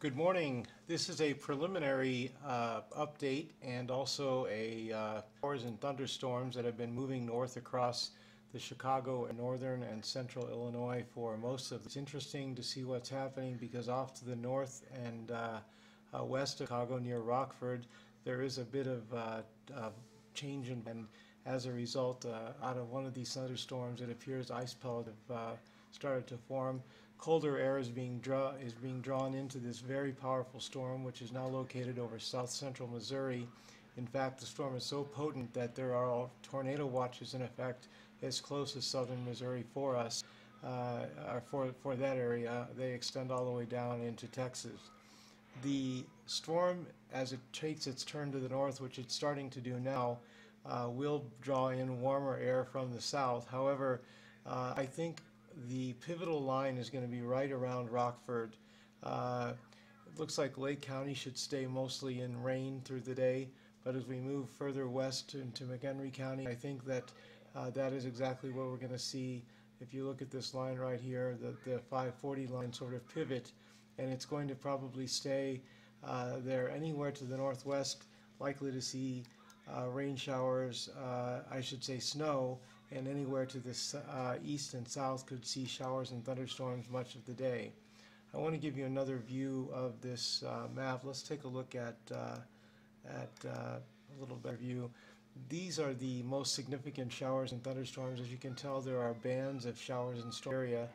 Good morning. This is a preliminary update and also a showers and thunderstorms that have been moving north across the Chicago, northern and central Illinois for most of. It's interesting to see what's happening because off to the north and west of Chicago near Rockford there is a bit of change and as a result out of one of these thunderstorms it appears ice pellets have started to form. Colder air is being drawn into this very powerful storm, which is now located over south central Missouri. In fact, the storm is so potent that there are tornado watches in effect as close as southern Missouri for us, for that area. They extend all the way down into Texas. The storm, as it takes its turn to the north, which it's starting to do now, will draw in warmer air from the south. However, I think the pivotal line is going to be right around Rockford. It looks like Lake County should stay mostly in rain through the day, but as we move further west into McHenry County, I think that that is exactly what we're going to see. If you look at this line right here, the 540 line sort of pivot, and it's going to probably stay there anywhere to the northwest, likely to see rain showers, I should say snow, and anywhere to the east and south could see showers and thunderstorms much of the day. I want to give you another view of this map. Let's take a look at a little better view. These are the most significant showers and thunderstorms. As you can tell, there are bands of showers and storm area.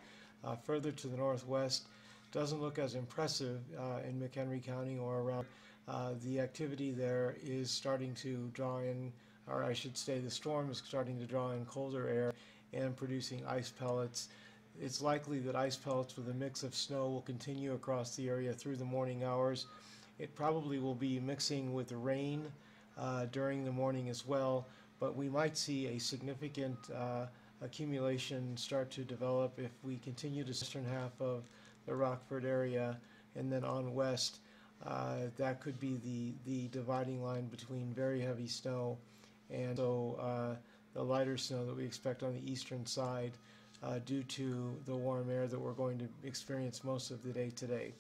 Further to the northwest, doesn't look as impressive in McHenry County or around. The activity there is starting to draw in, or I should say the storm is starting to draw in colder air and producing ice pellets. It's likely that ice pellets with a mix of snow will continue across the area through the morning hours. It probably will be mixing with rain during the morning as well, but we might see a significant accumulation start to develop if we continue to the eastern half of the Rockford area and then on west. That could be the dividing line between very heavy snow and so the lighter snow that we expect on the eastern side due to the warm air that we're going to experience most of the day today.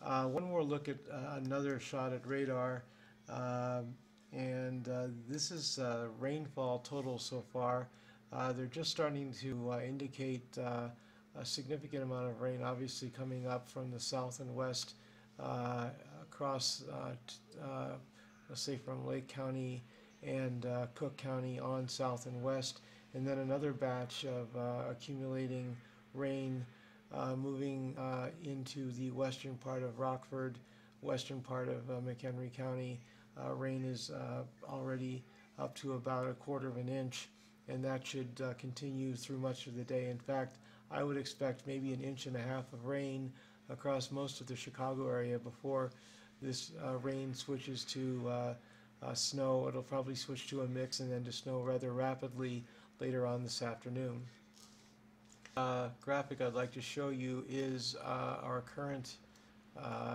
One more look at another shot at radar, and this is rainfall total so far. They're just starting to indicate a significant amount of rain obviously coming up from the south and west across let's say from Lake County and Cook County on south and west, and then another batch of accumulating rain moving into the western part of Rockford, western part of McHenry County. Rain is already up to about 1/4 of an inch, and that should continue through much of the day. In fact, I would expect maybe 1.5 inches of rain across most of the Chicago area before this rain switches to snow. It'll probably switch to a mix and then to snow rather rapidly later on this afternoon. Graphic I'd like to show you is our current,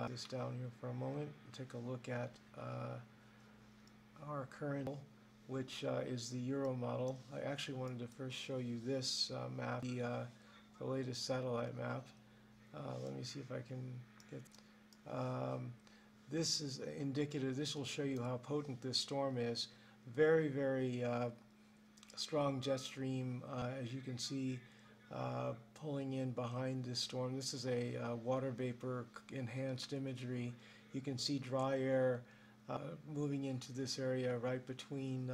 this down here for a moment, take a look at our current, which is the Euro model. I actually wanted to first show you this map, the latest satellite map. Let me see if I can get. This is indicative. This will show you how potent this storm is. Very, very strong jet stream, as you can see, pulling in behind this storm. This is a water vapor enhanced imagery. You can see dry air moving into this area right between,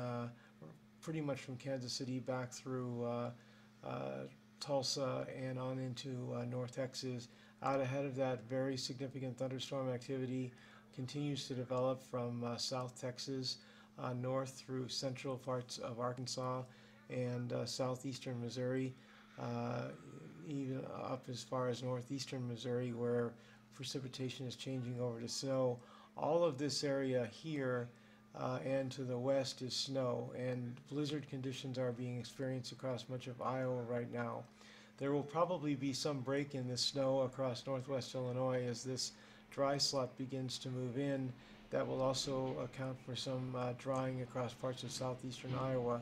pretty much from Kansas City back through Tulsa and on into North Texas. Out ahead of that, very significant thunderstorm activity continues to develop from South Texas north through central parts of Arkansas and southeastern Missouri, even up as far as northeastern Missouri, where precipitation is changing over to snow. All of this area here and to the west is snow, and blizzard conditions are being experienced across much of Iowa right now. There will probably be some break in the snow across northwest Illinois as this dry slot begins to move in. That will also account for some drying across parts of southeastern Iowa.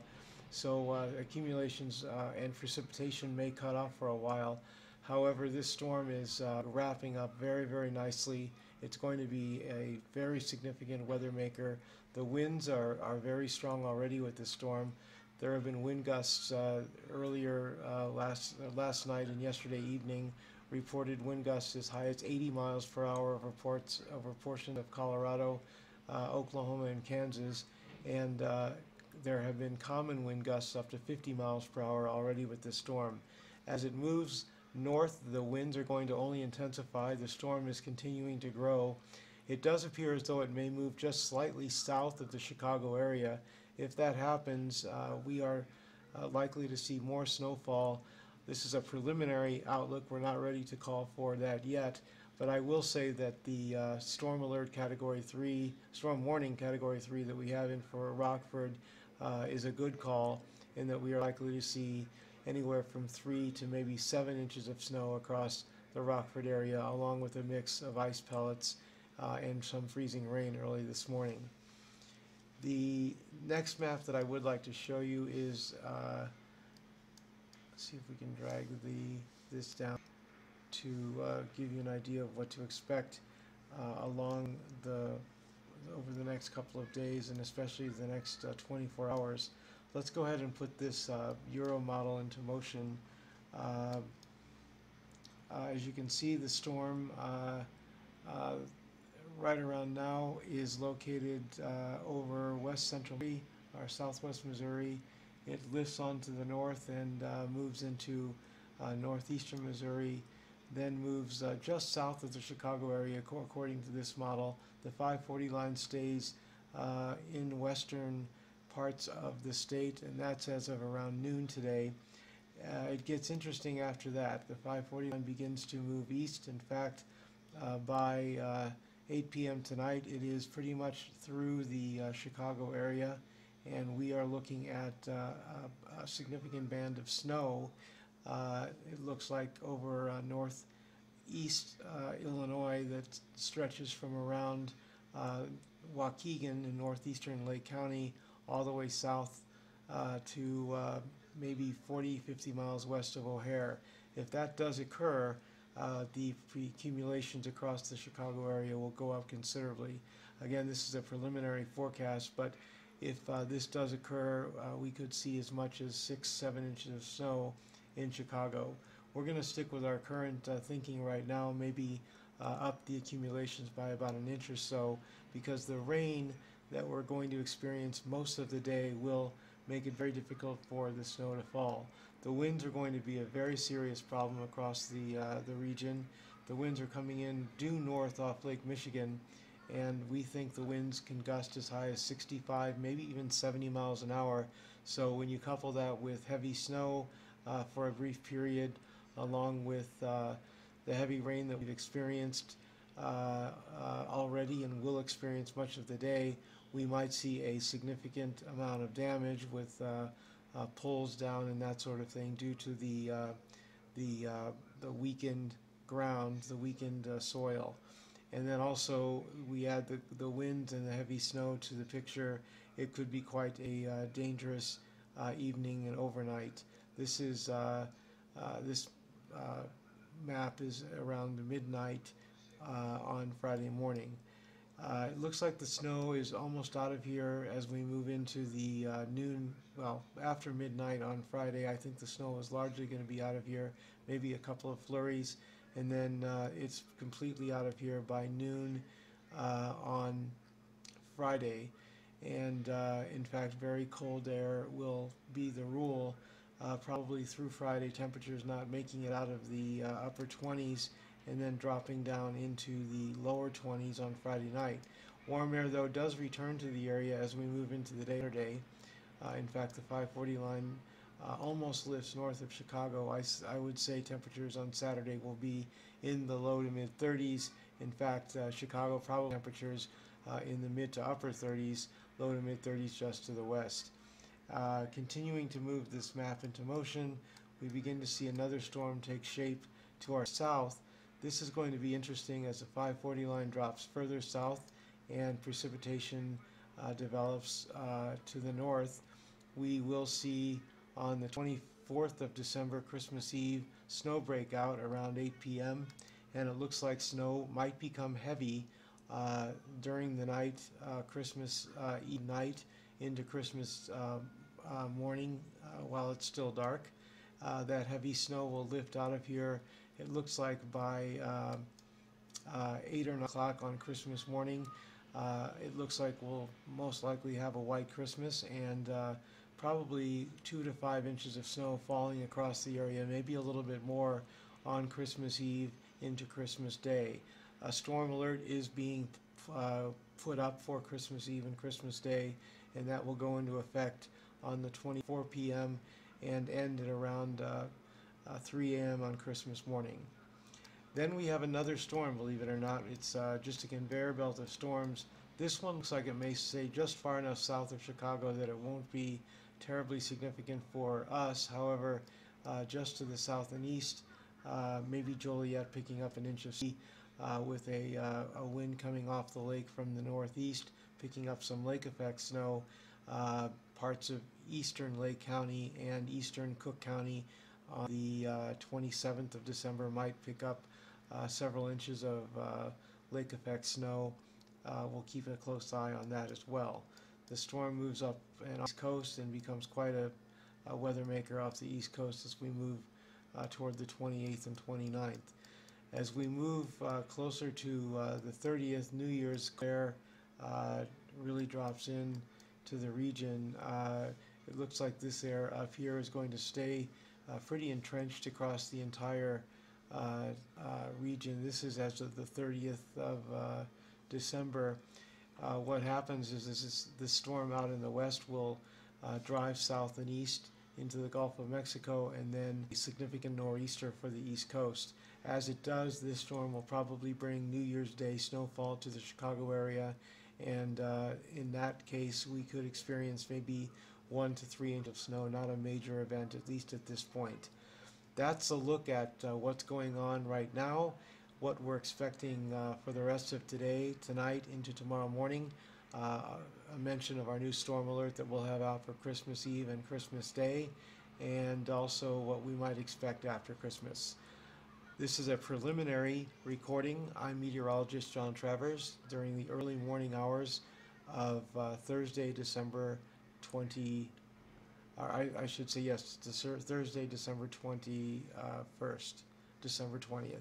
So accumulations and precipitation may cut off for a while. However, this storm is wrapping up very, very nicely. It's going to be a very significant weather maker. The winds are very strong already with this storm. There have been wind gusts earlier last night and yesterday evening, reported wind gusts as high as 80 miles per hour over portions of Colorado, Oklahoma, and Kansas. And there have been common wind gusts up to 50 miles per hour already with this storm. As it moves north, the winds are going to only intensify. The storm is continuing to grow. It does appear as though it may move just slightly south of the Chicago area. If that happens, we are likely to see more snowfall. This is a preliminary outlook. We're not ready to call for that yet, but I will say that the storm warning category 3 that we have in for Rockford is a good call, in that we are likely to see anywhere from 3 to maybe 7 inches of snow across the Rockford area, along with a mix of ice pellets and some freezing rain early this morning. The next map that I would like to show you is, let's see if we can drag this down to give you an idea of what to expect along over the next couple of days, and especially the next 24 hours. Let's go ahead and put this Euro model into motion. As you can see, the storm right around now is located over west central or southwest Missouri. It lifts onto the north and moves into northeastern Missouri, then moves just south of the Chicago area according to this model. The 540 line stays in western parts of the state, and that's as of around noon today. It gets interesting after that. The 540 line begins to move east. In fact, by 8 p.m. tonight, it is pretty much through the Chicago area, and we are looking at a significant band of snow. It looks like over northeast Illinois that stretches from around Waukegan in northeastern Lake County all the way south to maybe 40-50 miles west of O'Hare. If that does occur, the accumulations across the Chicago area will go up considerably. Again, this is a preliminary forecast, but if this does occur, we could see as much as 6-7 inches of snow in Chicago. We're going to stick with our current thinking right now, maybe up the accumulations by about an inch or so, because the rain that we're going to experience most of the day will make it very difficult for the snow to fall. The winds are going to be a very serious problem across the region. The winds are coming in due north off Lake Michigan, and we think the winds can gust as high as 65, maybe even 70 miles an hour. So when you couple that with heavy snow for a brief period, along with the heavy rain that we've experienced already and will experience much of the day, we might see a significant amount of damage with pulls down and that sort of thing due to the weakened ground, the weakened soil. And then also we add the wind and the heavy snow to the picture. It could be quite a dangerous evening and overnight. This is this map is around midnight on Friday morning. It looks like the snow is almost out of here as we move into the after midnight on Friday. I think the snow is largely going to be out of here, maybe a couple of flurries, and then it's completely out of here by noon on Friday. And in fact, very cold air will be the rule probably through Friday. Temperatures not making it out of the upper 20s and then dropping down into the lower 20s on Friday night. Warm air, though, does return to the area as we move into the day. In fact, the 540 line almost lifts north of Chicago. I would say temperatures on Saturday will be in the low to mid 30s. In fact, Chicago probably temperatures in the mid to upper 30s, low to mid 30s just to the west. Continuing to move this map into motion, we begin to see another storm take shape to our south. This is going to be interesting as the 540 line drops further south and precipitation develops to the north. We will see on the 24th of December, Christmas Eve, snow breakout around 8 p.m. and it looks like snow might become heavy during the night, Christmas Eve night into Christmas morning while it's still dark. That heavy snow will lift out of here. It looks like by 8 or 9 o'clock on Christmas morning, it looks like we'll most likely have a white Christmas and probably 2 to 5 inches of snow falling across the area, maybe a little bit more on Christmas Eve into Christmas Day. A storm alert is being put up for Christmas Eve and Christmas Day, and that will go into effect on the 24 p.m. and end at around 3 a.m. on Christmas morning. Then we have another storm, believe it or not. It's just a conveyor belt of storms. This one looks like it may stay just far enough south of Chicago that it won't be terribly significant for us. However, just to the south and east, maybe Joliet picking up an inch of sea with a wind coming off the lake from the northeast, picking up some lake effect snow. Parts of eastern Lake County and eastern Cook County on the 27th of December might pick up several inches of lake effect snow. We'll keep a close eye on that as well. The storm moves up and East Coast and becomes quite a weather maker off the East Coast as we move toward the 28th and 29th. As we move closer to the 30th, New Year's glare really drops in to the region. It looks like this air up here is going to stay pretty entrenched across the entire region. This is as of the 30th of December. What happens is this storm out in the west will drive south and east into the Gulf of Mexico and then a significant nor'easter for the East Coast. As it does, this storm will probably bring New Year's Day snowfall to the Chicago area, and in that case we could experience maybe 1 to 3 inches of snow, not a major event, at least at this point. That's a look at what's going on right now, what we're expecting for the rest of today, tonight, into tomorrow morning. A mention of our new storm alert that we'll have out for Christmas Eve and Christmas Day, and also what we might expect after Christmas. This is a preliminary recording. I'm meteorologist John Travers during the early morning hours of Thursday, December 20, I should say yes, Thursday, December 21st, December 20th.